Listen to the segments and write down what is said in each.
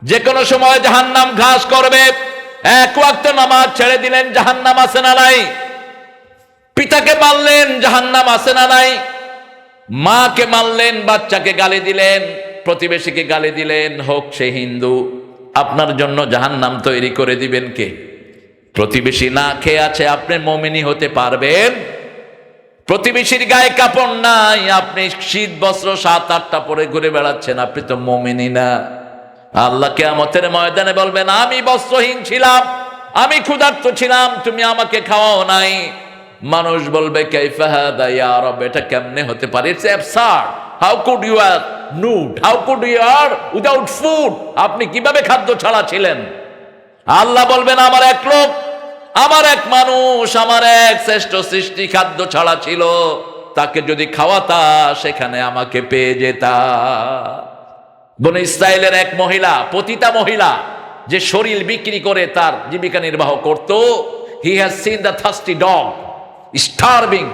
যে কোনো সময় জাহান্নাম ঘাস করবে। এক ওয়াক্ত নামাজ ছেড়ে দিলেন, জাহান্নাম আছে না নাই? পিতাকে মারলেন, জাহান্নাম আছে না নাই? মাকে মারলেন, বাচ্চাকে গালি দিলেন, প্রতিবেশীকে গালি দিলেন, হোক সে হিন্দু, আপনার জন্য জাহান্নাম তৈরি করে দিবেন কে? প্রতিবেশী না খেয়ে আছে, আপনি মুমিনি হতে পারবেন? প্রতিবেশীর গায়ে কাপড় নাই, আপনি শীত বস্ত্র 7-8টা পরে ঘুরে বেড়াচ্ছেন, আপনি তো মুমিনি না। আল্লাহ কিয়ামতের ময়দানে বলবেন, আমি বস্ত্রহীন ছিলাম, আমি ক্ষুধার্ত ছিলাম, তুমি আমাকে খাওয়াও নাই। মানুষ বলবে, কাইফা হাদা ইয়া রব, এটা কেমনে হতে পারে? It's absurd. How could you are nude, how could you are without food? আপনি কিভাবে খাদ্য ছাড়া ছিলেন? আল্লাহ বলবেন, আমার এক লোক, আমার এক মানুষ, আমার এক শ্রেষ্ঠ সৃষ্টি খাদ্য ছাড়া ছিল, তাকে যদি খাওয়াতা সেখানে আমাকে পেয়ে যেতা। বনে ইসরায়েলের এক মহিলা, পতিতা মহিলা, যে শরীর বিক্রি করে তার জীবিকা নির্বাহ করত, he has seen the thirsty dog starving.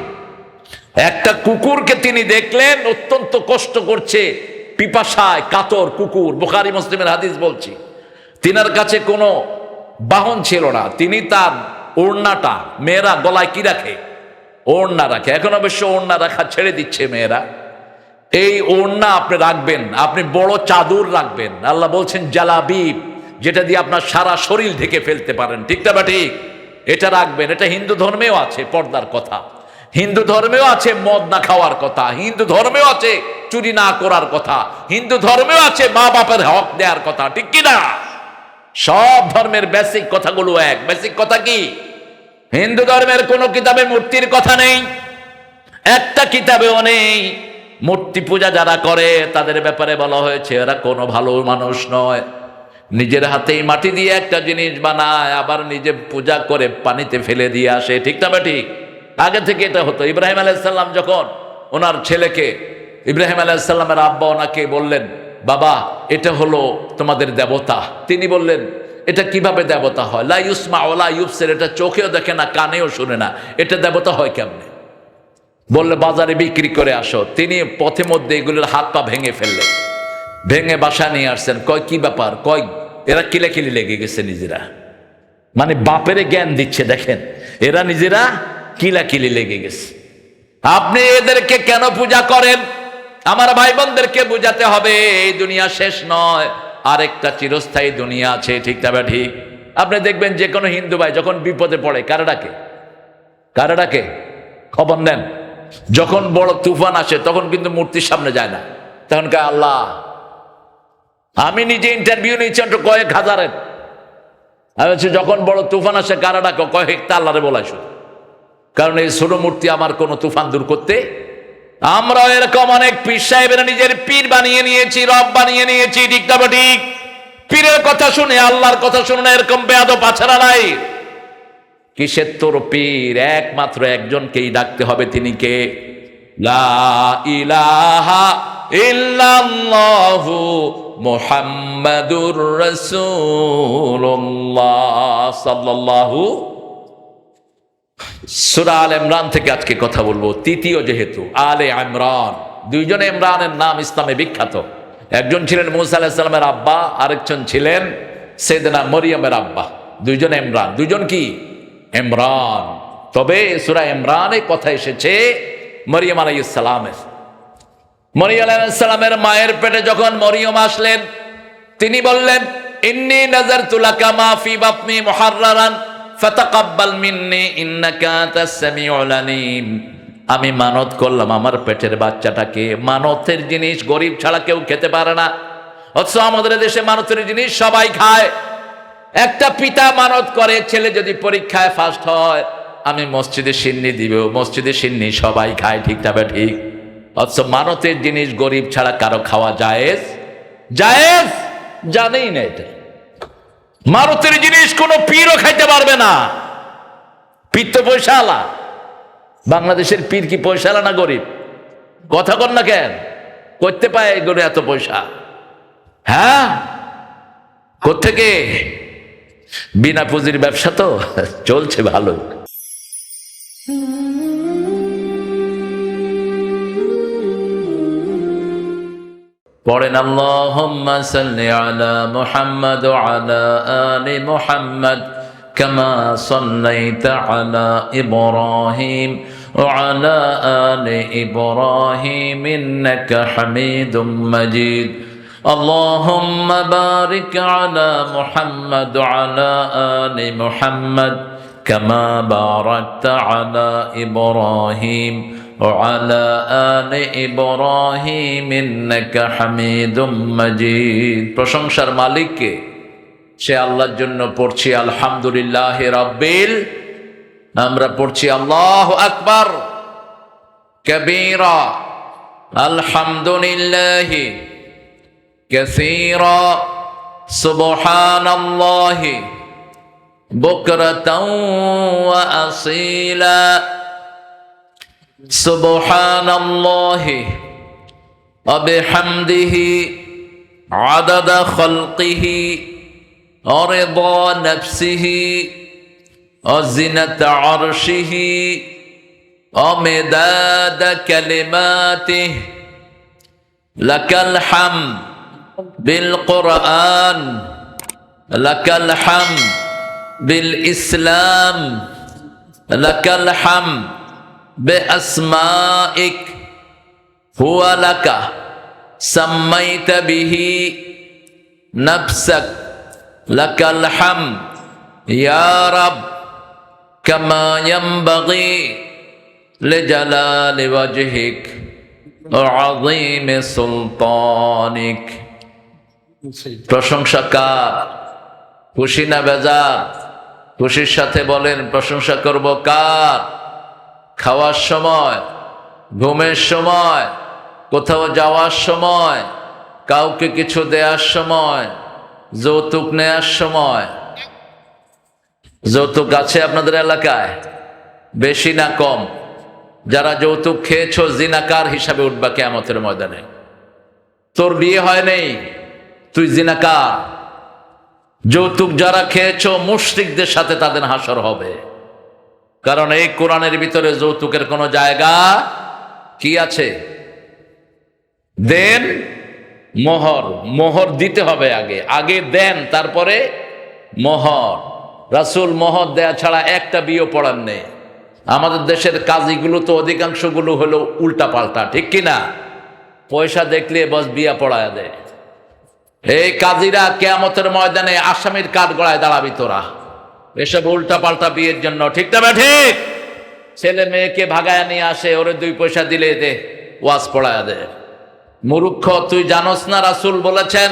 একটা কুকুরকে তিনি দেখলেন অত্যন্ত কষ্ট করছে, পিপাসায় কাতর কুকুর। বুখারী মুসলিমের হাদিস বলছি। তিনার কাছে কোনো বাহন ছিল না, তিনি তার ওড়নাটা, মেয়েরা গলায় কি রাখে? ওড়না রাখে। এখন অবশ্য ওড়না রাখা ছেড়ে দিচ্ছে মেয়েরা। এই ওড়না আপনি রাখবেন, আপনি বড় চাদর রাখবেন। আল্লাহ বলছেন জালাবিব, যেটা দিয়ে আপনার সারা শরীর ঢেকে ফেলতে পারেন, ঠিক না? ঠিক, এটা রাখবেন। এটা হিন্দু ধর্মেও আছে পর্দার কথা, হিন্দু ধর্মেও আছে মদ না খাওয়ার কথা, হিন্দু ধর্মেও আছে চুরি না করার কথা, হিন্দু ধর্মেও আছে মা বাপের হক দেওয়ার কথা, ঠিক কিনা? সব ধর্মের বেসিক কথাগুলো এক। বেসিক কথা কি? হিন্দু ধর্মের কোন কিতাবে মূর্তির কথা নেই, একটা কিতাবেও নেই। মূর্তি পূজা যারা করে তাদের ব্যাপারে বলা হয়েছে এরা কোনো ভালো মানুষ নয়। নিজের হাতেই মাটি দিয়ে একটা জিনিস বানায়, আবার নিজে পূজা করে পানিতে ফেলে দিয়ে আসে, ঠিক না? ঠিক, আগে থেকে এটা হতো। ইব্রাহিম আলাইহিস সালাম যখন ওনার ছেলেকে, ইব্রাহিম আলাইহিস সালামের আব্বা ওনাকে বললেন, বাবা এটা হলো তোমাদের দেবতা, তিনি বললেন, এটা কিভাবে দেবতা হয়? লা ইউসমা ওয়ালা ইউবসির, এটা চোখেও দেখে না, কানেও শুনে না, এটা দেবতা হয় কেমনে? বললে বাজারে বিক্রি করে আসো। তিনি পথে মধ্যে এগুলোর হাত পা ভেঙে ফেললেন, ভেঙে বাসা নিয়ে আসছেন। কয় কি ব্যাপার? কয় এরা কিলাকিলি লেগে গেছে নিজেরা, মানে বাপেরে জ্ঞান দিচ্ছে, দেখেন এরা নিজেরা কিলাকিলি লেগে গেছে। আপনি এদেরকে কেন পূজা করেন? আমার ভাই বোনদেরকে বুঝাতে হবে এই দুনিয়া শেষ নয়, আরেকটা চিরস্থায়ী দুনিয়া আছে, ঠিক না? ঠিক, আপনি দেখবেন যে কোনো হিন্দু ভাই যখন বিপদে পড়ে কারা ডাকে? কারা ডাকে? খবর নেন। যখন বড় তুফান আসে তখন কিন্তু মূর্তির সামনে যায় না, তখন কে আল্লাহ। আমি নিজে ইন্টারভিউ নিয়েছি কয়েক হাজারের, আমি বলছি যখন বড় তুফান আসে কারা ডাকে? কয়েকটা আল্লাহরে বলাই শুধু, কারণ এই ছোট মূর্তি আমার কোনো তুফান দূর করতে। আমরা এরকম অনেক পীর সাহেবেরা নিজের পীর বানিয়ে নিয়েছি, রব বানিয়ে নিয়েছি, ঠিক না? ঠিক, পীরের কথা শুনে আল্লাহর কথা শুনে না, এরকম বেয়াদব আছাড়া নাই। কিসের তোর পীর? একমাত্র একজনকেই ডাকতে হবে, তিনি কে? লা ইলাহা ইল্লাল্লাহু মুহাম্মাদুর রাসূলুল্লাহ সাল্লাল্লাহু। সূরা আলে ইমরান থেকে আজকে কথা বলবো, তৃতীয় যেহেতু আলে ইমরান। দুইজন ইমরানের নাম ইসলামে বিখ্যাত। একজন ছিলেন মূসা আলাইহিস সালামের আব্বা, আরেকজন ছিলেন সাইয়েদনা মরিয়মের আব্বা। দুইজন ইমরান। দুইজন কি? ইমরান। তবে সূরা ইমরানে কথা এসেছে মরিয়ম আলাইহিস সালামের। মরিয়ম আলাইহিস সালামের মায়ের পেটে যখন মরিয়ম আসলেন, তিনি বললেন, ইন্নী নাযারতু লাকা মা ফি বাতনি মুহাররারান ফাতাকাব্বাল মিন্নি ইন্নাকা আনতাস সামিউল আলিম। আমি মানত করলাম আমার পেটের বাচ্চাটাকে। মানতের জিনিস গরিব ছাড়া কেউ খেতে পারে না, অথচ আমাদের দেশে মানতের জিনিস সবাই খায়। একটা পিতা মানত করে ছেলে যদি পরীক্ষায় ফার্স্ট হয়, আমি মসজিদে সিন্নি দিব, মসজিদে সিন্নি সবাই খায়, ঠিক না? ঠিক, অথচ মানতের জিনিস গরিব ছাড়া কারো খাওয়া জায়েজ? জায়েজ জানেই না। এটা মানতের জিনিস কোনো পীরও খাইতে পারবে না। পীর তো পয়সাওয়ালা। বাংলাদেশের পীর কি পয়সাওয়ালা না গরিব? কথা কর না কেন? করতে পায় এগুলো এত পয়সা? হ্যাঁ, কোত্থেকে? বিনা পুঁজির ব্যবসা তো চলছে ভালো। পড়েন আল্লাহুম্মা সাল্লি আলা মুহাম্মাদ ওয়া আলা আলি মুহাম্মাদ কামা সাল্লাইতা আলা ইব্রাহিম ওয়া আলা আলি ইব্রাহিম ইন্নাকা হামিদুম মাজিদ আল্লাহুম্মা বারিক আলা মুহাম্মাদ ওয়া আলা আলি মুহাম্মাদ কামা বারাকতা আলা ইব্রাহিম وعلى آل إبراهيم إنك حميد مجيد প্রশংসার মালিক কে? সে আল্লাহর জন্য পড়ছি আলহামদুলিল্লাহ রাব্বিল, আমরা পড়ছি আল্লাহু আকবার কবীরা আলহামদুলিল্লাহ কাসীরা সুবহানাল্লাহ বুকরাতাও ওয়া আসীলা সুবহানাল্লাহি ওয়া বিহামদিহি আদাদা খালকিহি ওয়া রিদা নাফসিহি ওয়া জিনাতা আরশিহি ওয়া মিদাদা কালিমাতিহি লাকাল হামদ বিল কুরআন লাকাল হামদ বিল ইসলাম লাকাল হামদ بأسمائك هو لك سميت به نفسك لك الحمد يا رب كما ينبغي لجلال وجهك وعظيم سلطانك প্রশংসা কার? খুশি না বেজার? খুশির সাথে বলেন প্রশংসা করব কার? খাওয়ার সময়, ঘুমের সময়, কোথাও যাওয়ার সময়, কাউকে কিছু দেওয়ার সময়, যৌতুক নেয়ার সময়। যৌতুক আছে আপনাদের এলাকায়? বেশি না কম? যারা যৌতুক খেয়েছো জিনাকার হিসাবে উঠবা কিয়ামতের ময়দানে। তোর বিয়ে হয় নাই, তুই জিনাকার। যৌতুক যারা খেয়েছো মুশরিকদের সাথে তাদের হাসর হবে। কারণ এই কোরআনের ভিতরে যৌতুকের কোনো জায়গা কি আছে? দেন, মোহর। মোহর দিতে হবে আগে দেন, তারপরে মোহর। রাসূল মোহর দেয়া ছাড়া একটা বিয়ে পড়ান নেই। আমাদের দেশের কাজীগুলো তো অধিকাংশগুলো হলো উল্টা পাল্টা, ঠিক কিনা? পয়সা দেখলে বস বিয়া পড়ায় দেয়। এই কাজীরা কিয়ামতের ময়দানে আসামির কাঠ গড়ায় দাঁড়াবি তোরা, এসব উল্টা পাল্টা বিয়ের জন্য, ঠিক না ঠিক? ছেলে মেয়েকে ভাগায় নিয়ে আসে, ওরে 2 পয়সা দিলে দে, ওয়াজ পড়ায় দে। মূর্খ, তুই জানোস না রাসূল বলেছেন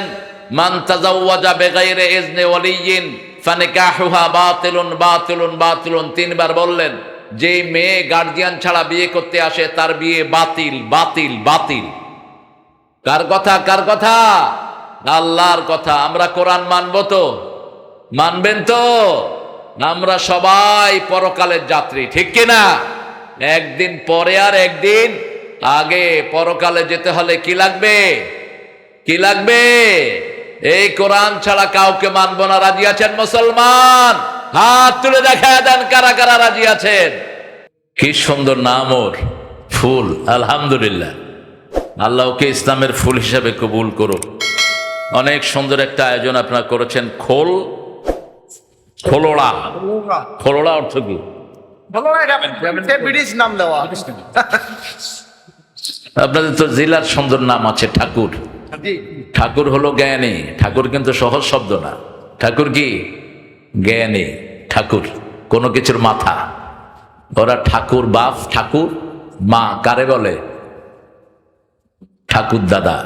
মান তাজাওয়াজা বিগাইরি ইজনি ওয়ালিয়িন ফানিকাহুহা বাতিলুন বাতিলুন বাতিলুন। 3 বার বললেন, যে মেয়ে গার্ডিয়ান ছাড়া বিয়ে করতে আসে তার বিয়ে বাতিল বাতিল বাতিল। কার কথা? কার কথা? আল্লাহর কথা। আমরা কোরআন মানবো তো? মানবেন তো? আমরা সবাই পরকালের যাত্রী, ঠিক কিনা? একদিন পরে আর একদিন আগে। পরকালে যেতে হলে কি লাগবে? কি লাগবে? এই কোরআন ছাড়া কাউকে মানবো না। রাজি আছেন মুসলমান? হাত তুলে দেখায় দেন কারা কারা রাজি আছেন। কি সুন্দর নাম ওর, ফুল। আলহামদুলিল্লাহ, আল্লাহ ওকে ইসলামের ফুল হিসাবে কবুল করুক। অনেক সুন্দর একটা আয়োজন আপনারা করেছেন। খোলড়া। খোলড়া অর্থ কি? আপনাদের তো জেলার সুন্দর নাম আছে, ঠাকুর। ঠাকুর হলো জ্ঞানী। ঠাকুর কিন্তু সহজ শব্দ না। ঠাকুর কি? জ্ঞানী। ঠাকুর কোনো কিছুর মাথা। ওরা ঠাকুর বাপ, ঠাকুর মা কারে বলে? ঠাকুর দাদা।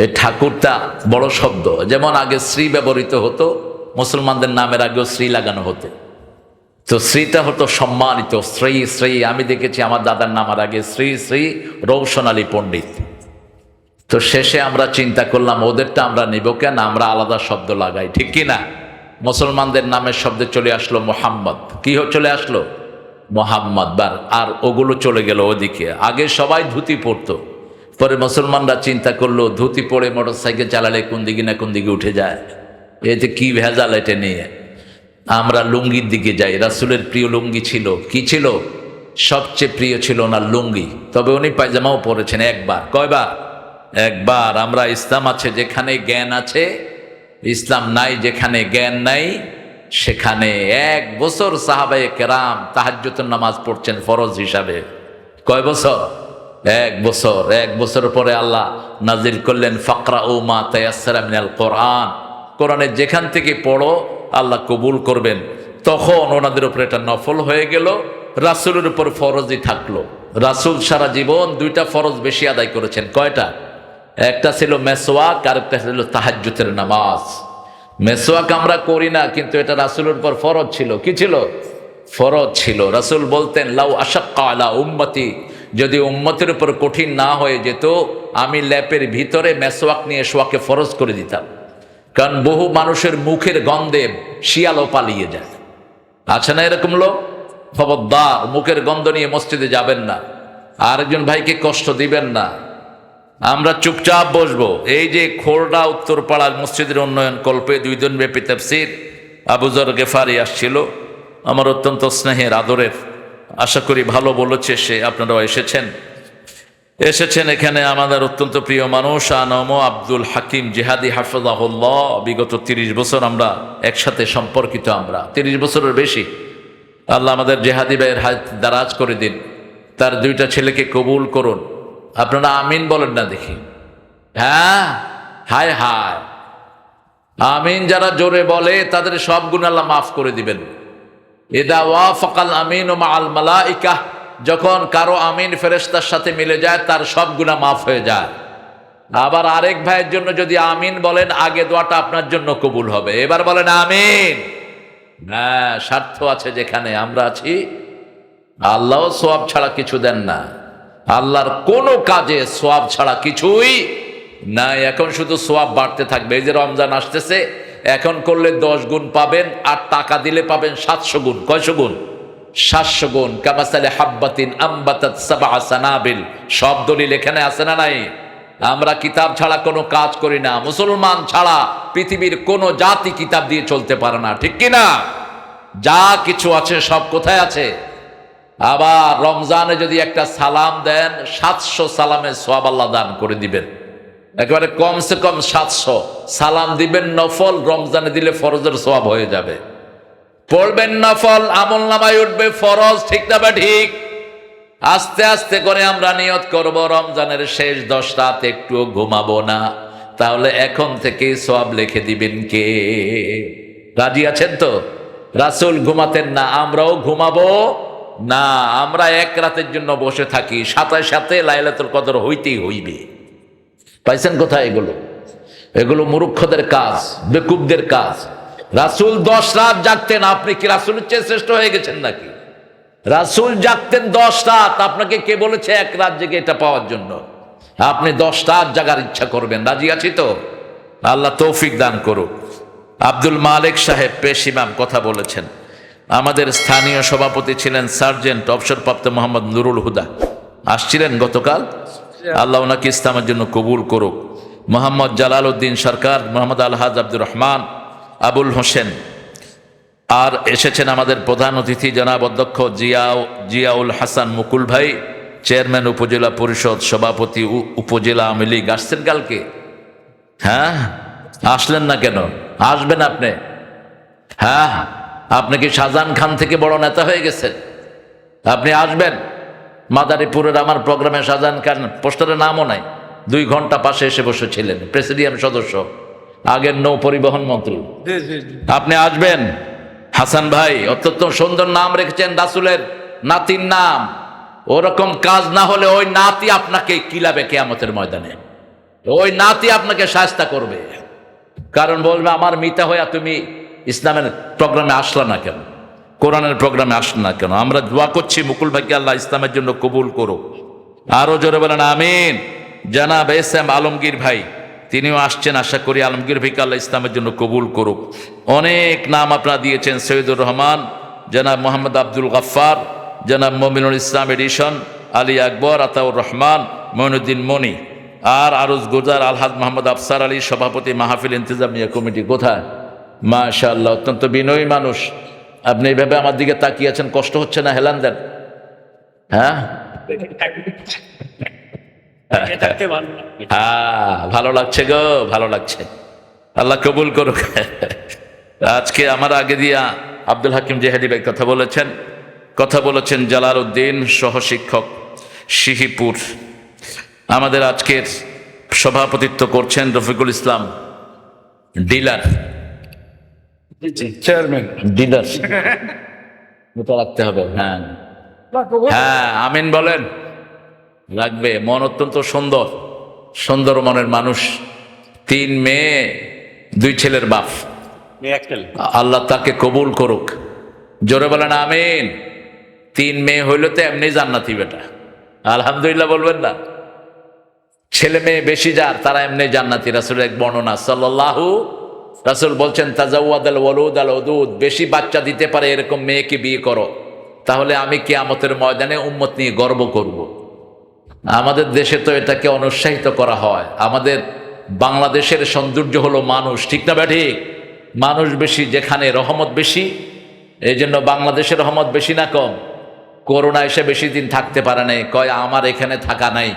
এই ঠাকুরটা বড় শব্দ। যেমন আগে শ্রী ব্যবহৃত হতো, মুসলমানদের নামের আগেও শ্রী লাগানো হতো। তো শ্রীটা হতো সম্মানিত, শ্রী শ্রী। আমি দেখেছি আমার দাদার নামের আগে শ্রী শ্রী রৌশন আলী পণ্ডিত। তো শেষে আমরা চিন্তা করলাম ওদেরটা আমরা নিব কেন, আমরা আলাদা শব্দ লাগাই, ঠিক কিনা? মুসলমানদের নামের শব্দে চলে আসলো মোহাম্মদ। কি চলে আসলো? মোহাম্মদ। আর ওগুলো চলে গেল ওদিকে। আগে সবাই ধুতি পরতো, পরে মুসলমানরা চিন্তা করলো ধুতি পরে মোটরসাইকেল চালালে কোন দিকে না কোন দিকে উঠে যায়, এতে কি ভেজাল এটা নিয়ে আমরা লুঙ্গির দিকে যাই। রাসূলের প্রিয় লুঙ্গি ছিল, কি ছিল? সবচেয়ে প্রিয় ছিল ওনার লুঙ্গি। তবে উনি পায়জামাও পরেছেন একবার। কয়বার? একবার আমরা ইসলাম আছে যেখানে জ্ঞান আছে, ইসলাম নাই যেখানে জ্ঞান নাই, সেখানে 1 বছর সাহাবায়ে কেরাম তাহাজ্জুদের নামাজ পড়ছেন ফরজ হিসাবে। কয় বছর? 1 বছর। 1 বছর পরে আল্লাহ নাজিল করলেন ফাকরাউ মা তায়াসসারা মিনাল কোরআন, কোরআনের যেখান থেকে পড়ো আল্লাহ কবুল করবেন। তখন ওনাদের উপর এটা নফল হয়ে গেল, রাসূলের উপর ফরজই থাকলো। রাসূল সারা জীবন 2টা ফরজ বেশি আদায় করেছেন। কয়টা? একটা ছিল মেসওয়াক, আর একটা ছিল তাহাজ্জুদের নামাজ। মেসওয়াক আমরা করি না, কিন্তু এটা রাসূলের উপর ফরজ ছিল। কি ছিল? ফরজ ছিল। রাসূল বলতেন লাউ আশাক্কা আলা উম্মতি, যদি উম্মতের উপর কঠিন না হয়ে যেত আমি ল্যাপের ভিতরে মেসওয়াক নিয়ে শোয়াকে ফরজ করে দিতাম। কারণ বহু মানুষের মুখের গন্ধে শিয়ালও পালিয়ে যায়। আছে না এরকম লোক? খবরদার, মুখের গন্ধ নিয়ে মসজিদে যাবেন না, আরেকজন ভাইকে কষ্ট দিবেন না। আমরা চুপচাপ বসবো। এই যে খোরডা উত্তরপাড়ার মসজিদের উন্নয়ন কল্পে 2 দিন ব্যাপী তাফসীর, আবু যর গেফারি আসছিল, আমার অত্যন্ত স্নেহের আদরের, আশা করি ভালো বলেছে সে। আপনারাও এসেছেন এখানে আমাদের অত্যন্ত প্রিয় মানুষ আনম আব্দুল হাকিম জিহাদি হাফিজাহুল্লাহ। বিগত 30 বছর আমরা একসাথে সম্পর্কিত, আমরা 30 বছরের বেশি। আল্লাহ আমাদের জেহাদি ভাইয়ের হাত দারাজ করে দিন, তার 2টা ছেলেকে কবুল করুন। আপনারা আমিন বলেন না দেখি। হ্যাঁ, হায় হায়, আমিন যারা জোরে বলে তাদের সব গুনাহ আল্লাহ মাফ করে দিবেন। ইদা ওয়াফাকাল আমিনু মাআল মালাইকা, যখন কারো আমিন ফেরেশতার সাথে মিলে যায় তার সব গুনাহ মাফ হয়ে যায়। আবার আরেক ভাইয়ের জন্য যদি আমিন বলেন, আগে দোয়াটা আপনার জন্য কবুল হবে। এবার বলেন আমিন। হ্যাঁ, স্বার্থ আছে যেখানে আমরা আছি, আল্লাহও সওয়াব ছাড়া কিছু দেন না। আল্লাহর কোনো কাজে সওয়াব ছাড়া কিছুই নাই। এখন শুধু সওয়াব বাড়তে থাকবে। এই যে রমজান আসতেছে, এখন করলে 10 গুণ পাবেন, আর টাকা দিলে পাবেন 700 গুণ। কয়শো গুণ? 700 গুণ। কামাসালে হাব্বাতিন আম্বাতাত 7 সানাবিল, সব দলিল এখানে আছে না নাই? আমরা কিতাব ছাড়া কোনো কাজ করি না। মুসলমান ছাড়া পৃথিবীর কোনো জাতি কিতাব দিয়ে চলতে পারে না, ঠিক কি না? যা কিছু আছে সব কোথায় আছে? আবার রমজানে যদি একটা সালাম দেন, 700 সালামের সওয়াব আল্লাহ দান করে দিবেন। একেবারে কমসে কম 700 সালাম দিবেন নফল, রমজানে দিলে ফরজের সওয়াব হয়ে যাবে। পড়বেন নফল, আমল নামায় উঠবে ফরজ। ঠিক না বা ঠিক? আস্তে আস্তে করে আমরা নিয়ত করব রমজানের শেষ 10 রাত একটুও ঘুমাবো না। তাহলে এখন থেকে সওয়াব লিখে দিবেন কে? রাজি আছেন তো? রাসূল ঘুমাতেন না, আমরাও ঘুমাবো না। আমরা 1 রাতের জন্য বসে থাকি, সাথে সাথে লাইলাতুল কদর হইতেই হইবে। পাইছেন কোথায় এগুলো? এগুলো মূর্খদের কাজ, বেকুবদের কাজ। রাসূল 10 রাত জাগতেন, আপনি কি রাসূলের চেয়ে শ্রেষ্ঠ হয়ে গেছেন নাকি? রাসূল জাগতেন 10 রাত, আপনাকে কে বলেছে 1 রাত জেগে এটা পাওয়ার জন্য? আপনি 10 রাত জাগার ইচ্ছা করবেন। রাজি আছি তো? আল্লাহ তৌফিক দান করুক। আব্দুল মালিক সাহেব পেশ ইমাম কথা বলেছেন। আমাদের স্থানীয় সভাপতি ছিলেন সার্জেন্ট অবসরপ্রাপ্ত মোহাম্মদ নুরুল হুদা, আসছিলেন গতকাল। আল্লাহ ওনাকে ইসলামের জন্য কবুল করুক। মোহাম্মদ জালাল উদ্দিন সরকার, মোহাম্মদ আলহাজ আব্দুর রহমান, আবুল হোসেন, আর এসেছেন আমাদের প্রধান অতিথি জনাব অধ্যক্ষ জিয়াউল হাসান মুকুল ভাই, চেয়ারম্যান উপজেলা পরিষদ, সভাপতি উপজেলা আওয়ামী লীগ। আসছেন কালকে? হ্যাঁ, আসলেন না কেন? আসবেন আপনি। হ্যাঁ, আপনি কি শাহজাহান খান থেকে বড় নেতা হয়ে গেছেন? আপনি আসবেন। মাদারীপুরের আমার প্রোগ্রামে শাহজাহান খান পোস্টারের নামও নাই, 2 ঘন্টা পাশে এসে বসেছিলেন, প্রেসিডিয়াম সদস্য, আগের নৌ পরিবহন মন্ত্রী। আপনি আসবেন। হাসান ভাই অত্যন্ত সুন্দর নাম রেখেছেন, রাসূলের নাতির নাম। ওরকম কাজ না হলে ওই নাতি আপনাকে কিলাবে কিয়ামতের ময়দানে। ওই নাতি আপনাকে শায়েস্তা করবে, কারণ বলবে আমার মিতা হইয়া তুমি ইসলামের প্রোগ্রামে আসলা না কেন, কোরআনের প্রোগ্রামে আসলা না কেন? আমরা দোয়া করছি মুকুল ভাইকে আল্লাহ ইসলামের জন্য কবুল করুক। আরো জোরে বলেন আমিন। জনাব এস.এম. আলমগীর ভাই, তিনিও আসছেন, আশা করি আলমগীর ভাইকে আল্লাহ ইসলামের জন্য কবুল করুক। অনেক নাম আপনারা দিয়েছেন, সৈয়দুর রহমান, জনাব মোহাম্মদ আব্দুল গফফার, জনাব মমিনুল ইসলাম এডিশন, আলী আকবর, আতাউর রহমান, মঈনুদ্দিন মনি, আর আরজ গুজার আলহাজ মোহাম্মদ আফসার আলী, সভাপতি মাহফিল ইন্তেজামিয়া কমিটি। কোথায়? মাশাআল্লাহ, অত্যন্ত বিনয়ী মানুষ। আপনি এইভাবে আমার দিকে তাকিয়ে আছেন, কষ্ট হচ্ছে না? হেলান দেন। হ্যাঁ, ভালো লাগছে গো, ভালো লাগছে। আল্লাহ কবুল করুক। আজকে আমার আগে দিয়া আব্দুল হাকিম জেহাদি ভাই কথা বলেছেন জালাল উদ্দিন সহশিক্ষক শিহিপুর। আমাদের আজকের সভাপতিত্ব করছেন Rafiqul Islam dealer, chairman dealer রাখতে হবে। হ্যাঁ হ্যাঁ, আমিন বলেন। লাগবে। মন অত্যন্ত সুন্দর, সুন্দর মনের মানুষ। 3 মেয়ে 2 ছেলের বাপ। আল্লাহ তাকে কবুল করুক। জোরে বলেন আমিন। 3 মেয়ে হইলে তো এমনি জান্নাতি বেটা, আলহামদুলিল্লাহ বলবেন না? ছেলে মেয়ে বেশি যার তারা এমনি জান্নাতি। রাসূলের এক বর্ণনা সাল্লাল্লাহু, রাসূল বলছেন তাজাওয়াদাল ওয়ালুদ আল ওদুদ, বেশি বাচ্চা দিতে পারে এরকম মেয়েকে বিয়ে করো, তাহলে আমি কিয়ামতের ময়দানে উম্মত নিয়ে গর্ব করব। আমাদের দেশে তো এটাকে অনুৎসাহিত করা হয়। আমাদের বাংলাদেশের সৌন্দর্য হলো মানুষ, ঠিক না ব্যাঠিক? মানুষ বেশি, যেখানে রহমত বেশি। এই জন্য বাংলাদেশের রহমত বেশি না কম? করোনা এসে বেশি দিন থাকতে পারে নাই, কয় আমার এখানে থাকা নাই,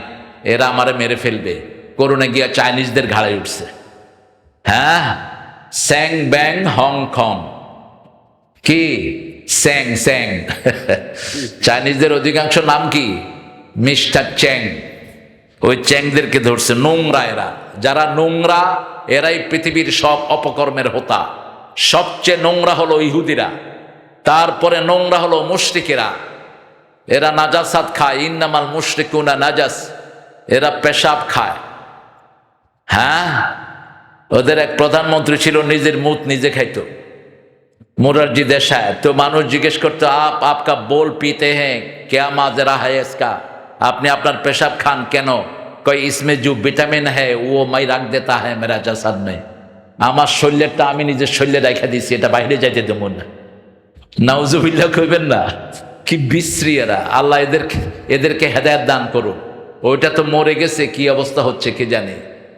এরা আমারে মেরে ফেলবে। করোনা গিয়া চাইনিজদের ঘাড়ে উঠছে। হ্যাঁ, স্যাং ব্যাং হংকং, কি স্যাং স্যাং। চাইনিজদের অধিকাংশ নাম কি? Mister Chang. ওই চ্যাংদেরকে ধরছে। নোংরা এরা, যারা নোংরা এরাই পৃথিবীর সব অপকর্মের হোতা। সবচেয়ে নোংরা হলো ইহুদিরা, তারপরে নোংরা হলো মুশরিকেরা। এরা নাজাসাত খায়, ইন্নামাল মুশরিকুনা নাজাস, এরা পেশাব খায়। হ্যাঁ, ওদের এক প্রধানমন্ত্রী ছিল নিজের মুত নিজে খাইতো, মোরারজি দেশায়। তো মানুষ জিজ্ঞেস করতো আপকা বোল পিতে হ্যাঁ ক্যা মাজরা হ্যায় ইসকা, আপনি আপনার পেশাব খান কেন? কই ইসমে जो विटामिन है वो मैं रख देता है मेरा जसद में, আমার শরীরটা আমি নিজের শরীরে রেখে দিছি, এটা বাইরে যাইতে দেব না। নাউজুবিল্লাহ কইবেন না? কি বিশ্রী এরা। আল্লাহ এদেরকে হেদায়েত দান করুন। ওইটা তো মরে গেছে, কি অবস্থা হচ্ছে কি জানি।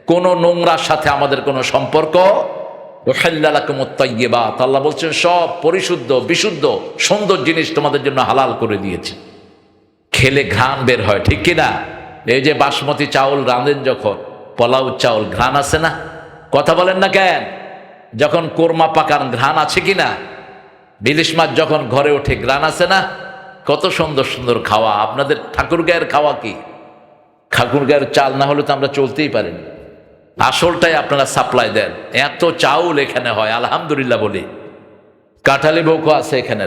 কোন নোংরার সাথে আমাদের কোনো সম্পর্ক। আল্লাহ বলছেন সব পরিশুদ্ধ বিশুদ্ধ সুন্দর জিনিস তোমাদের জন্য হালাল করে দিয়েছে। খেলে ঘ্রাণ বের হয়, ঠিক কিনা? এই যে বাসমতি চাউল রাঁধেন যখন, পোলাও চাউল, ঘ্রাণ আছে না? কথা বলেন না কেন? যখন কোরমা পাকান, ঘ্রাণ আছে কিনা? ইলিশ মাছ যখন ঘরে ওঠে, ঘ্রাণ আছে না? কত সুন্দর সুন্দর খাওয়া। আপনাদের ঠাকুর গায়ের খাওয়া কি? ঠাকুর গায়ের চাল না হলে তো আমরা চলতেই পারিনি। আসলটাই আপনারা সাপ্লাই দেন। এত চাউল এখানে হয়, আলহামদুলিল্লাহ বলি। কাঁঠালি ভোগও আছে এখানে।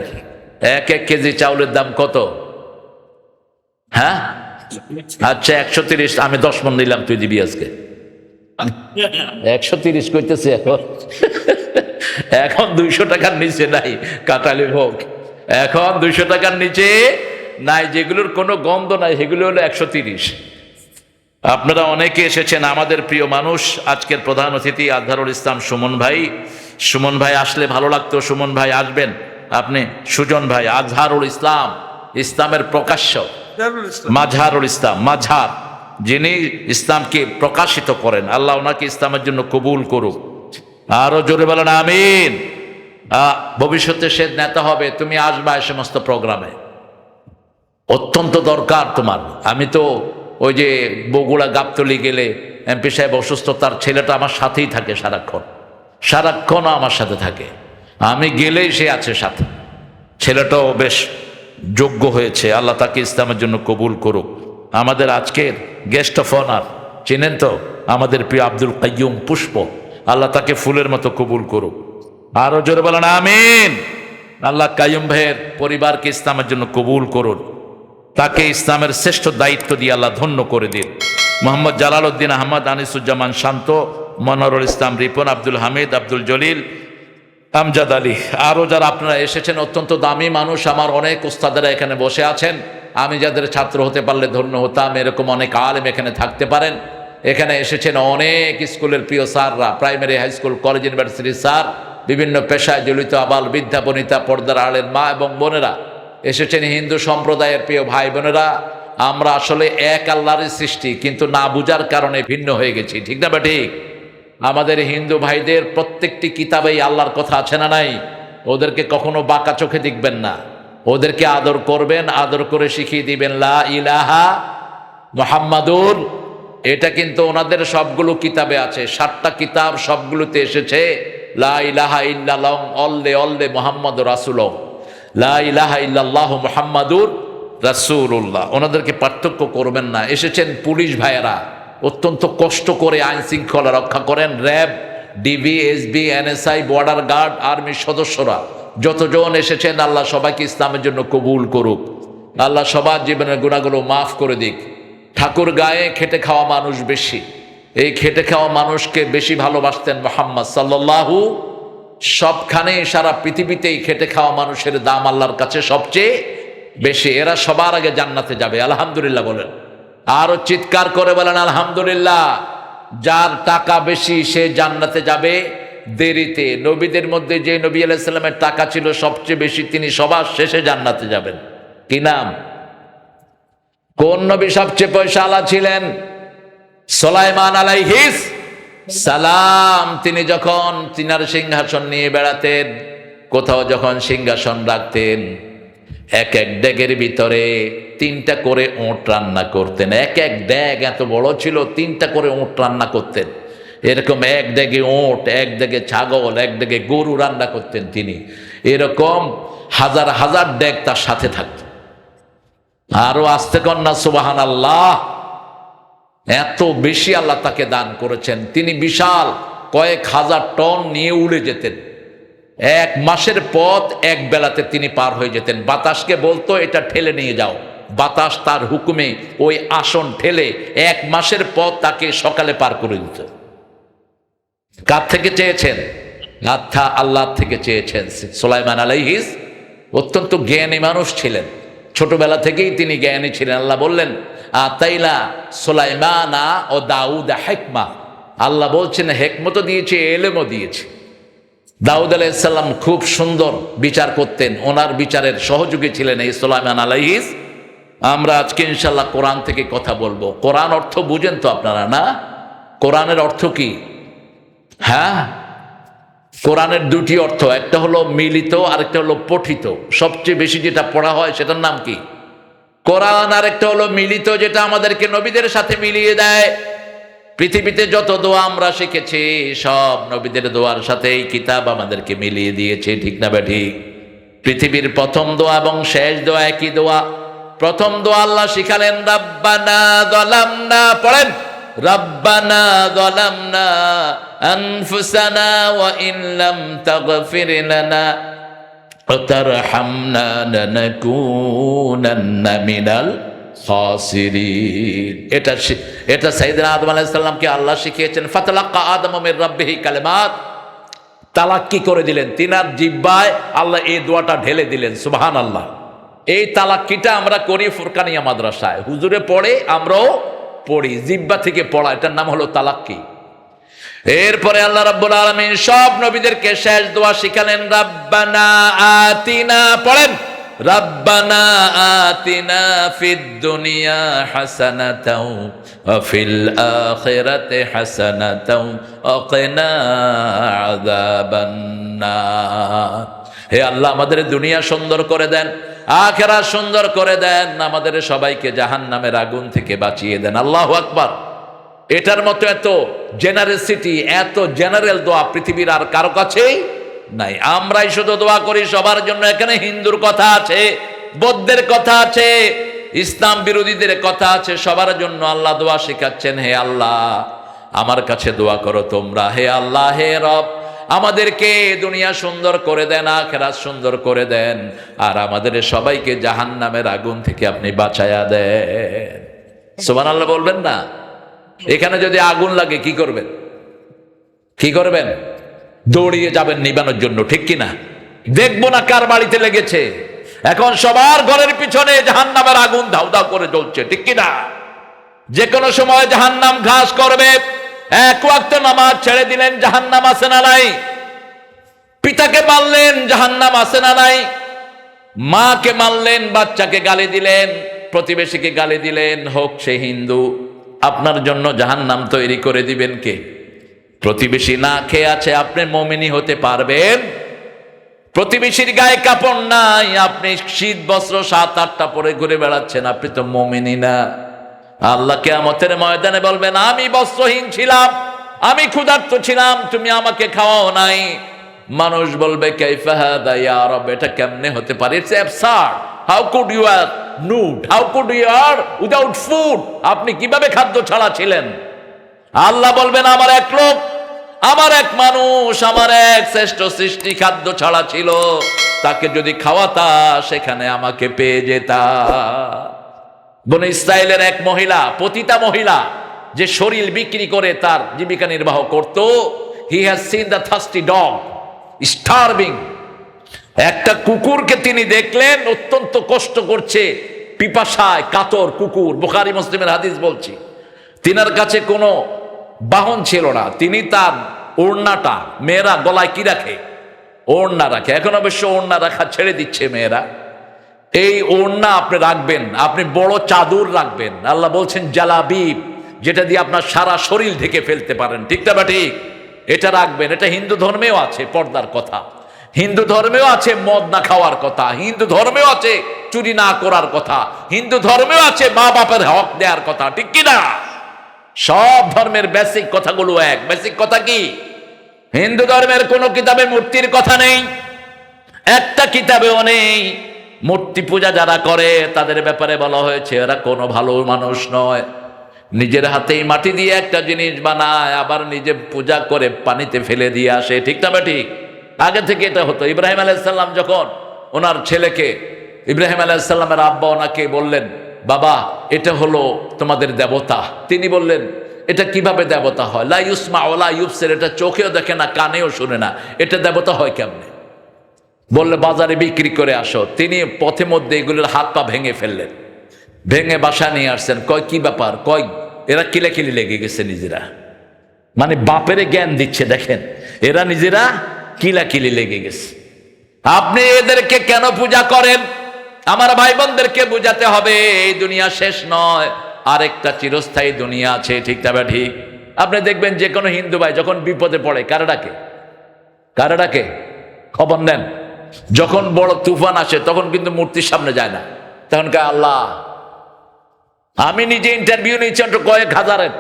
1 কেজি চাউলের দাম কত? হ্যাঁ, আচ্ছা 130। আমি 10 মণ নিলাম, তুই দিবি আজকে। 130 কইতেছে এখন। এখন 200 টাকার নিচে নাই কাঁঠালি ভোগ। এখন 200 টাকার নিচে নাই। যেগুলোর কোনো গন্ধ নাই সেগুলো হলো 130। আপনারা অনেকে এসেছেন, আমাদের প্রিয় মানুষ। আজকের প্রধান অতিথি আজহারুল ইসলাম সুমন ভাই। সুমন ভাই আসলে ভালো লাগতো। সুমন ভাই আসবেন। আপনি সুজন ভাই, আজহারুল ইসলাম, ইসলামের প্রকাশ্য, মাজহারুল ইসলাম, মাজহার, যিনি ইসলামকে প্রকাশিত করেন। আল্লাহ ওনাকে ইসলামের জন্য কবুল করুক। আরো জোরে বলেন আমিন। ভবিষ্যতে সে নেতা হবে, তুমি আসবা এই সমস্ত প্রোগ্রামে, অত্যন্ত দরকার তোমার। আমি তো ওই যে বগুড়া গাবতলি গেলে এমপি সাহেব অসুস্থ, তার ছেলেটা আমার সাথেই থাকে সারাক্ষণ আমার সাথে থাকে। আমি গেলেই সে আছে সাথে। ছেলেটাও বেশ যোগ্য হয়েছে। আল্লাহ তাকে ইসলামের জন্য কবুল করুক। আমাদের আজকের গেস্ট অফ অনার চিনেন তো, আমাদের প্রিয় আব্দুল কাইয়ুম পুষ্প। আল্লাহ তাকে ফুলের মতো কবুল করুক। আরো জোরে বলেন আমিন। আল্লাহ কাইয়ুম ভাইয়ের পরিবারকে ইসলামের জন্য কবুল করুন। তাকে ইসলামের শ্রেষ্ঠ দায়িত্ব দিয়ে আল্লাহ ধন্য করে দিন। মোহাম্মদ জালাল উদ্দিন আহমদ, আনিসুজ্জামান শান্ত, মনোয়ারুল ইসলাম রিপন, আব্দুল হামিদ, আব্দুল জলিল, আমজাদ আলী, আরও যারা আপনারা এসেছেন, অত্যন্ত দামি মানুষ। আমার অনেক ওস্তাদেরা এখানে বসে আছেন। আমি যাদের ছাত্র হতে পারলে ধন্য হতাম। এরকম অনেক আলেম এখানে থাকতে পারেন। এখানে এসেছেন অনেক স্কুলের প্রিয় স্যাররা, প্রাইমারি, হাই স্কুল, কলেজ, ইউনিভার্সিটির স্যার, বিভিন্ন পেশায় জড়িত আবাল বৃদ্ধা বনিতা, পর্দার আড়ের মা এবং বোনেরা এসেছেন, হিন্দু সম্প্রদায়ের প্রিয় ভাই বোনেরা। আমরা আসলে এক আল্লাহর সৃষ্টি, কিন্তু না বুঝার কারণে ভিন্ন হয়ে গেছি, ঠিক না? বা ঠিক? আমাদের হিন্দু ভাইদের প্রত্যেকটি কিতাবেই আল্লাহর কথা আছে না নাই? ওদেরকে কখনো বাঁকা চোখে দেখবেন না। ওদেরকে আদর করবেন, আদর করে শিখিয়ে দিবেন লা ইলাহা মুহাম্মাদুর এটা কিন্তু ওনাদের সবগুলো কিতাবে আছে, 7টা কিতাব, সবগুলোতে এসেছে লা ইলাহা ইল্লাল্লাহ অল্লে অল্লে মুহাম্মদ রাসূলুল্লাহ, লা ইলাহা ইল্লাল্লাহ মুহাম্মাদুর রাসূলুল্লাহ। ওনাদেরকে পার্থক্য করবেন না। এসেছেন পুলিশ ভাইয়েরা, অত্যন্ত কষ্ট করে আইন শৃঙ্খলা রক্ষা করেন, RAB, DB, SB, NSI, border guard, আর্মির সদস্যরা যতজন এসেছেন, আল্লাহ সবাইকে ইসলামের জন্য কবুল করুক, আল্লাহ সবার জীবনের গুনাহগুলো মাফ করে দিক। ঠাকুর গায়ে খেটে খাওয়া মানুষ বেশি, এই খেটে খাওয়া মানুষকে বেশি ভালোবাসতেন মুহাম্মদ সাল্লাল্লাহু। সবখানে সারা পৃথিবীতেই খেটে খাওয়া মানুষের দাম আল্লাহর কাছে সবচেয়ে বেশি। এরা সবার আগে জান্নাতে যাবে, আলহামদুলিল্লাহ বলেন। আরো চিৎকার করে বলেন আলহামদুলিল্লাহ। যার টাকা বেশি সে জান্নাতে যাবে দেরিতে। নবীদের মধ্যে যে নবী আলাইহিস সালামের টাকা ছিল সবচেয়ে বেশি, তিনি সবার শেষে জান্নাতে যাবেন। কি নাম? কোন নবী সবচেয়ে পয়সাওয়ালা ছিলেন? সুলাইমান আলাইহিস সালাম। তিনি যখন তিনার সিংহাসন নিয়ে বেড়াতেন, কোথাও যখন সিংহাসন রাখতেন, এক এক ডেগের ভিতরে 3টা করে ওঁট রান্না করতেন। এক এক ড্যাগ এত বড় ছিল, 3টা করে ওঁট রান্না করতেন। এরকম এক ডেগে ওঁট, এক ডেগে ছাগল, এক ডেগে গরু রান্না করতেন তিনি। এরকম হাজার হাজার ডেগ তার সাথে থাকত। আরো আস্তে কন্যা সুবহানাল্লাহ। এত বেশি আল্লাহ তাকে দান করেছেন। তিনি বিশাল কয়েক হাজার টন নিয়ে উড়ে যেতেন। 1 মাসের পথ এক বেলাতে তিনি পার হয়ে যেতেন। বাতাসকে বলতো এটা ঠেলে নিয়ে যাও, বাতাস তার হুকুমে ওই আসন ঠেলে 1 মাসের পথ তাকে সকালে পার করে দিত। কার থেকে চেয়েছেন? আল্লাহ থেকে চেয়েছেন। সুলাইমান আলাইহিস অত্যন্ত জ্ঞানী মানুষ ছিলেন, ছোটবেলা থেকেই তিনি জ্ঞানী ছিলেন। আল্লাহ বললেন আতাইলা সুলাইমানা ও দাউদ হিকমা। আল্লাহ বলছেন হেকমতও দিয়েছে, এলেমও দিয়েছে। দাউদ আলাইহিস সালাম খুব সুন্দর বিচার করতেন, ওনার বিচারের সহযোগী ছিলেন এই সুলাইমান আলাইহিস। আমরা আজকে ইনশাআল্লাহ কোরআন থেকে কথা বলবো। কোরআন অর্থ বুঝেন তো আপনারা না? কোরআনের অর্থ কি? হ্যাঁ, কোরআনের 2টি অর্থ, একটা হলো মিলিত, আরেকটা হলো পঠিত। সবচেয়ে বেশি যেটা পড়া হয় সেটার নাম কি? কোরআন। আর একটা হলো মিলিত, যেটা আমাদেরকে নবীদের সাথে মিলিয়ে দেয়। পৃথিবীতে যত দোয়া আমরা শিখেছি সব নবীদের দোয়ার সাথে এই কিতাব আমাদেরকে মিলিয়ে দিয়েছে, ঠিক না বেঠিক? পৃথিবীর প্রথম দোয়া এবং শেষ দোয়া একই দোয়া। প্রথম দোয়া আল্লাহ শিখালেন রাব্বানা যালামনা, পড়েন রাব্বানা যালামনা আনফুসানা ওয়া ইন লাম তাগফির লানা ওয়া তারহামনা লানাকুনান্না মিনাল খাসিরিন। এটা সাইয়েদনা আদম আলাইহিস সালামকে আল্লাহ শিখিয়েছেন। ফাতালাক্কা আদমু মির রাব্বিহি কালিমাত। তালাক্কি করে দিলেন, তিনার জিহ্বায় আল্লাহ এই দোয়াটা ঢেলে দিলেন। সুবহানাল্লাহ। এই তালাক্কিটা আমরা করি ফুরকানিয়া মাদ্রাসায়, হুজুরে পড়ে, আমরাও পড়ি, জিহ্বা থেকে পড়া, এটার নাম হলো তালাক্কি। এরপরে আল্লাহ রাব্বুল আলামিন সব নবীদেরকে শেষ দোয়া শিখালেন রাব্বানা আতিনা, পড়েন রাব্বানা আতিনা ফিদ দুনিয়া হাসানাতাও ওয়া ফিল আখিরাতি হাসানাতাও ওয়া কিনা আযাবান নার। হে আল্লাহ, আমাদের দুনিয়া সুন্দর করে দেন, আখিরাত সুন্দর করে দেন, আমাদের সবাইকে জাহান্নামের আগুন থেকে বাঁচিয়ে দেন। আল্লাহু আকবার। এটার মতো এত জেনারেসিটি, এত জেনারেল দোয়া পৃথিবীর আর কারো কাছেই নাই। আমরাই শুধু দোয়া করি সবার জন্য। এখানে হিন্দুর কথা আছে, বৌদ্ধের কথা আছে, ইসলাম বিরোধীদের কথা আছে, সবার জন্য আল্লাহ দোয়া শেখাচ্ছেন। হে আল্লাহ, আমার কাছে দোয়া করো তোমরা। হে আল্লাহ, হে রব, আমাদেরকে দুনিয়া সুন্দর করে দেন, আখিরাত সুন্দর করে দেন, আর আমাদের সবাইকে জাহান্নামের আগুন থেকে আপনি বাঁচায়া দেন। সুবহানাল্লাহ বলবেন না? এখানে যদি আগুন লাগে কি করবেন? কি করবেন? দৌড়িয়ে যাবেন নিবানোর জন্য, ঠিক কিনা? দেখবো না কার বাড়িতে লেগেছে। এখন সবার ঘরের পিছনে জাহান্নামের আগুন ধাউ ধাউ করে জ্বলছে, ঠিক কিনা? যে কোনো সময় জাহান্নাম ঘাস করবে। 1 ওয়াক্ত নামাজ ছেড়ে দিলেন, জাহান্নাম আছে না নাই? পিতাকে মারলেন, জাহান্নাম আছে না নাই? মাকে মারলেন, বাচ্চাকে গালি দিলেন, প্রতিবেশীকে গালি দিলেন, হোক সে হিন্দু, আপনার জন্য জাহান্নাম তৈরি করে দিবেন কে? প্রতিবেশী না খেয়ে আছে, আপনি মুমিনি হতে পারবেন? প্রতিবেশীর গায়ে কাপড় নাই, আপনি শীত বস্ত্র 7-8টা পরে ঘুরে বেড়াচ্ছেন, আপনি তো মুমিনি না। আল্লাহ কিয়ামতের ময়দানে বলবেন, আমি বস্ত্রহীন ছিলাম, আমি ক্ষুধার্ত ছিলাম, তুমি আমাকে খাওয়াও নাই। মানুষ বলবে, কাইফা হাদা ইয়া রব, এটা কেমনে হতে পারে? It's absurd. How could you are nude, how could you are without food? আপনি কিভাবে খাদ্য ছাড়া ছিলেন? আল্লাহ বলবেন, আমার এক লোক, আমার এক মানুষ, আমার এক শ্রেষ্ঠ সৃষ্টি খাদ্য ছাড়া ছিল, তাকে যদি খাওয়াতা সেখানে আমাকে পেয়ে যেতা। বনে ইসরায়েলের এক মহিলা, পতিতা মহিলা, যে শরীর বিক্রি করে তার জীবিকা নির্বাহ করত, he has seen the thirsty dog starving. একটা কুকুরকে তিনি দেখলেন অত্যন্ত কষ্ট করছে, পিপাসায় কাতর কুকুর। বুখারী মুসলিমের হাদিস বলছি। তিনার কাছে কোনো বাহন ছিল না, তিনি তার ওড়নাটা, মেয়েরা গলায় কি রাখে? ওড়না রাখে। এখন অবশ্য ওড়না রাখা ছেড়ে দিচ্ছে মেয়েরা। এই ওড়না আপনি রাখবেন, আপনি বড় চাদর রাখবেন। আল্লাহ বলছেন জালাবিব, যেটা দিয়ে আপনার সারা শরীর ঢেকে ফেলতে পারেন, ঠিক না বা ঠিক? এটা রাখবেন। এটা হিন্দু ধর্মেও আছে পর্দার কথা, হিন্দু ধর্মেও আছে মদ না খাওয়ার কথা, হিন্দু ধর্মেও আছে চুরি না করার কথা, হিন্দু ধর্মেও আছে মা বাপের হক দেওয়ার কথা, ঠিক কিনা? সব ধর্মের বেসিক কথাগুলো এক। বেসিক কথা কি? হিন্দু ধর্মের কোন কিতাবে মূর্তির কথা নেই, একটা কিতাবেও নেই। মূর্তি পূজা যারা করে তাদের ব্যাপারে বলা হয়েছে এরা কোনো ভালো মানুষ নয়। নিজের হাতেই মাটি দিয়ে একটা জিনিস বানায়, আবার নিজে পূজা করে পানিতে ফেলে দিয়ে আসে, ঠিক না বা ঠিক? আগে থেকে এটা হতো। ইব্রাহিম আলাইহিস সালাম যখন ওনার ছেলেকে, ইব্রাহিম আলাইহিস সালামের আব্বা ওনাকে বললেন, বাবা এটা হলো তোমাদের দেবতা, তিনি বললেন, এটা কিভাবে দেবতা হয়? লা ইউসমা ওয়ালা ইউবসির, এটা চোখেও দেখে না, কানেও শুনে না, এটা দেবতা হয় কেমনে? বললে বাজারে বিক্রি করে আসো। তিনি পথে মধ্যে এগুলোর হাত পা ভেঙে ফেললেন, ভেঙে বাসা নিয়ে আসছেন। কয় কি ব্যাপার? কয় এরা কিলাকিলি লেগে গেছে নিজেরা, মানে বাপেরে জ্ঞান দিচ্ছে, দেখেন এরা নিজেরা কিলাকিলি লেগে গেছে। আপনি এদেরকে কেন পূজা করেন? আমার ভাই বোনদেরকে বুঝাতে হবে এই দুনিয়া শেষ নয়, আরেকটা চিরস্থায়ী দুনিয়া আছে, ঠিক না বা ঠিক? আপনি দেখবেন যে কোনো হিন্দু ভাই যখন বিপদে পড়ে কারা ডাকে? কারা ডাকে? খবর নেন। যখন বড় তুফান আসে তখন কিন্তু মূর্তির সামনে যায় না, তখন কে আল্লাহ। আমি নিজে ইন্টারভিউ নিয়েছি কয়েক হাজারের,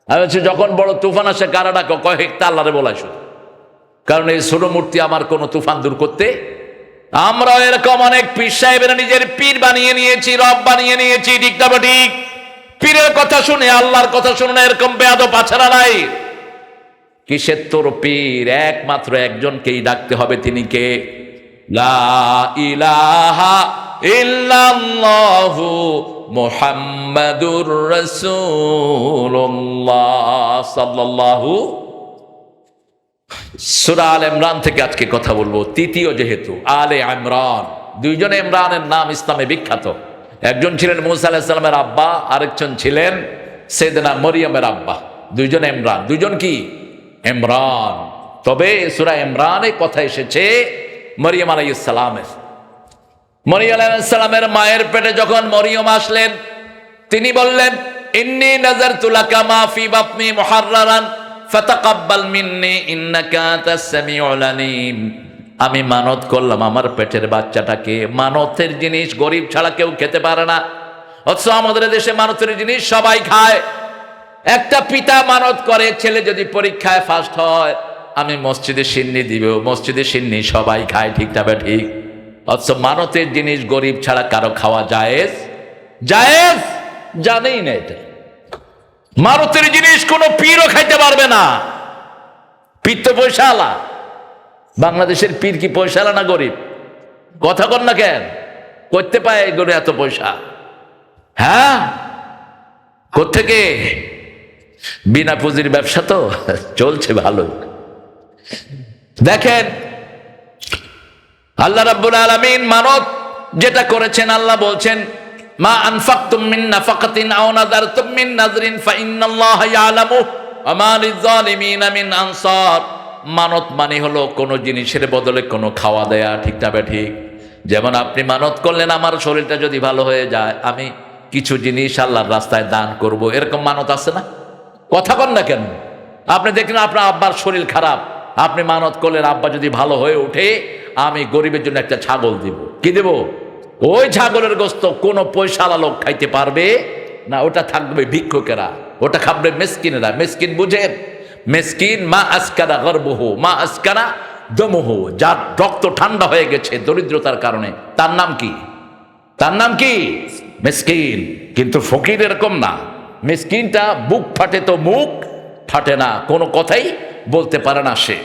আমি বলছি যখন বড় তুফান আসে কারা ডাকো? কয়েকটা আল্লাহরে বলাই শুধু, কারণ এই ছোট মূর্তি আমার কোনো তুফান দূর করতে। আমরা এরকম অনেক পীর সাহেবেরা নিজের পীর বানিয়ে নিয়েছি, রব বানিয়ে নিয়েছি, ঠিক না ঠিক? পীরের কথা শুনে আল্লাহর কথা শুনে এরকম বেয়াদব আছে না নাই? কিসের তোর পীর? একমাত্র একজনকেই ডাকতে হবে, তিনি কে? লা ইলাহা ইল্লাল্লাহু মুহাম্মাদুর রাসূলুল্লাহ সাল্লাল্লাহু। সূরা আলে ইমরান থেকে আজকে কথা বলবো, তৃতীয় যেহেতু আলে ইমরান। দুইজন ইমরানের নাম ইসলামে বিখ্যাত। একজন ছিলেন মুসা আলাইহিস সালামের আব্বা, আরেকজন ছিলেন সাইয়েদনা মরিয়মের আব্বা। দুইজন ইমরান। দুইজন কি? ইমরান। তবে সূরা ইমরানে কথা এসেছে মরিয়ম আলাইহিস সালামের। মরিয়ম আলাইহিস সালামের মায়ের পেটে যখন মরিয়ম আসলেন, তিনি বললেন, ইন্নী নাযারতু লাকা মা ফি বাতনি মুহাররারান ফাতাকাব্বাল মিন্নি ইন্নাকা আনতাস সামিউল আলিম। আমি মানত করলাম আমার পেটের বাচ্চাটাকে। মানতের জিনিস গরিব ছাড়া কেউ খেতে পারে না, অথচ আমাদের দেশে মানতের জিনিস সবাই খায়। একটা পিতা মানত করে ছেলে যদি পরীক্ষায় ফার্স্ট হয়, আমি মসজিদে সিন্নি দিব, মসজিদে সিন্নি সবাই খায়, ঠিক না ঠিক? অথচ মানতের জিনিস গরিব ছাড়া কারো খাওয়া জায়েজ? জায়েজ জানেই না এটা। মানতের জিনিস কোনো পীরও খাইতে পারবে না। পীর তো পয়সাওয়ালা। বাংলাদেশের পীর কি পয়সাওয়ালা না গরিব? কথা কর না কেন? করতে পায় গরিব এত পয়সা? হ্যাঁ, কোত্থেকে? বিনা পুঁজির ব্যবসা তো চলছে ভালো। দেখেন আল্লাহ রাব্বুল আলামিন মানত যেটা করেছেন, আল্লাহ বলছেন, মা আনফাকতুম মিন নাফাকাতিন আও নাযারতুম মিন নাযরিন ফাইন্নাল্লাহা ইয়ালামু ওয়া মা লিয-যালিমিনা মিন আনসার। মানত মানে হলো কোনো জিনিসের বদলে কোনো খাওয়া দেয়া, ঠিক না ঠিক? যেমন আপনি মানত করলেন আমার শরীরটা যদি ভালো হয়ে যায় আমি কিছু জিনিস আল্লাহর রাস্তায় দান করব, এরকম মানত আছে না? কথা বল না কেন? আপনি দেখলেন আপনার আব্বার শরীর খারাপ, আপনি মানত করলেন আব্বা যদি ভালো হয়ে ওঠে আমি গরিবের জন্য একটা ছাগল দিব। কি দেব? ওই ছাগলের গোস্ত কোনো পয়সাওয়ালা লোক খাইতে পারবে না ওটা থাকবে ভিক্ষুকেরা, ওটা খাবে মিসকিনেরা। মিসকিন বুঝেন? মিসকিন মা আসকারা গর্বহু, মা আসকারা দমহু, যার রক্ত ঠান্ডা হয়ে গেছে দরিদ্রতার কারণে, তার নাম কি? তার নাম কি? মিসকিন। কিন্তু ফকির এরকম না। মিসকিনটা বুক ফাটে তো মুখ ফাটে না, কোনো কথাই বলতে পারে না সে।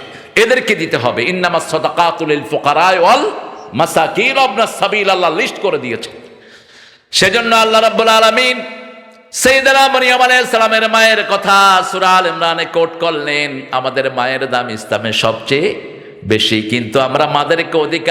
এদেরকে দিতে হবে। ইন্নামাস সাদাকাতু লিল ফুকারা ওয়াল মাসাকিন ওয়াবনাস সাবিল, আল্লাহ লিস্ট করে দিয়েছে। সেজন্য আল্লাহ রাব্বুল আলামিন সাইয়েদনা মারইয়াম আলাইহিস সালামের মায়ের কথা সূরা আল ইমরানে কোট করলেন। আমাদের মায়ের দাম ইসলামে সবচেয়ে বেশি, কিন্তু আমরা মাদেরকে অধিকার